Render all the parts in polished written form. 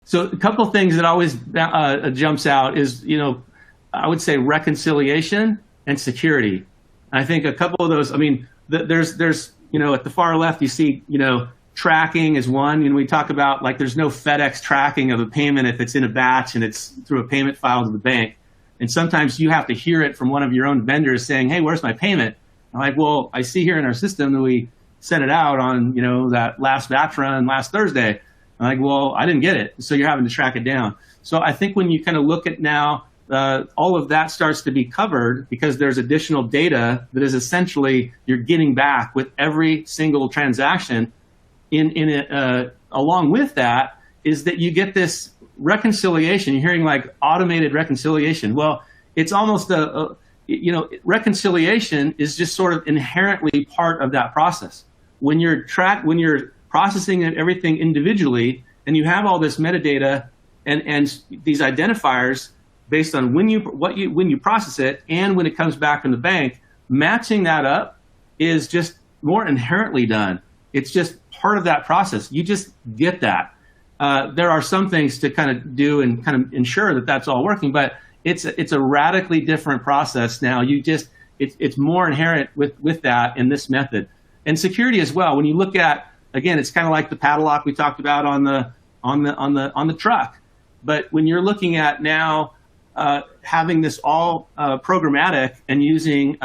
So a couple of things that always jumps out is, I would say reconciliation and security. And I think a couple of those, I mean, there's at the far left, you see, tracking is one. We talk about like there's no FedEx tracking of a payment if it's in a batch and it's through a payment file to the bank. And sometimes you have to hear it from one of your own vendors saying, hey, where's my payment? I'm like, well, I see here in our system that we sent it out on, that last batch run last Thursday. I'm like, well, I didn't get it. So you're having to track it down. So I think when you kind of look at now, all of that starts to be covered because there's additional data that is essentially you're getting back with every single transaction. Along with that is that you get this reconciliation. You're hearing like automated reconciliation. Well, it's almost reconciliation is just sort of inherently part of that process. When you're processing everything individually and you have all this metadata and these identifiers based on when you process it and when it comes back from the bank, matching that up is just more inherently done. It's just part of that process. You just get that. There are some things to kind of do and kind of ensure that that's all working, but it's a radically different process now. It's more inherent with that in this method. And security as well. When you look at, again, it's kind of like the padlock we talked about on the truck. But when you're looking at now having this all programmatic and using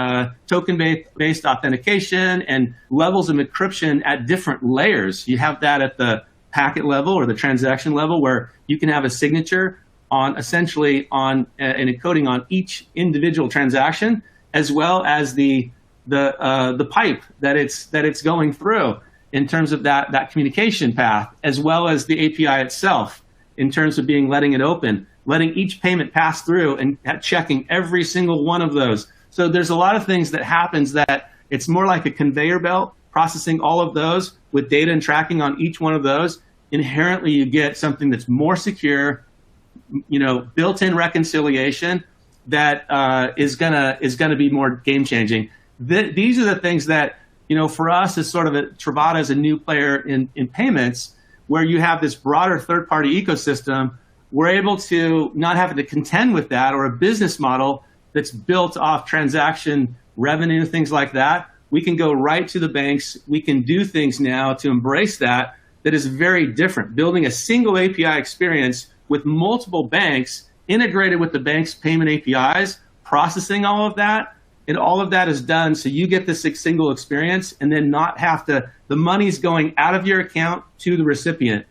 token-based authentication and levels of encryption at different layers, you have that at the packet level or the transaction level where you can have a signature on essentially on an encoding on each individual transaction, as well as the pipe that it's going through in terms of that communication path, as well as the API itself in terms of letting it open, letting each payment pass through and checking every single one of those. So there's a lot of things that happens that it's more like a conveyor belt processing all of those with data and tracking on each one of those. Inherently, you get something that's more secure, built-in reconciliation that is gonna be more game-changing. These are the things that, for us as sort of Trovata as a new player in payments, where you have this broader third-party ecosystem, we're able to not have to contend with that or a business model that's built off transaction revenue, things like that. We can go right to the banks. We can do things now to embrace that is very different. Building a single API experience with multiple banks integrated with the bank's payment APIs, processing all of that, and all of that is done so you get this single experience and then not have to, the money's going out of your account to the recipient.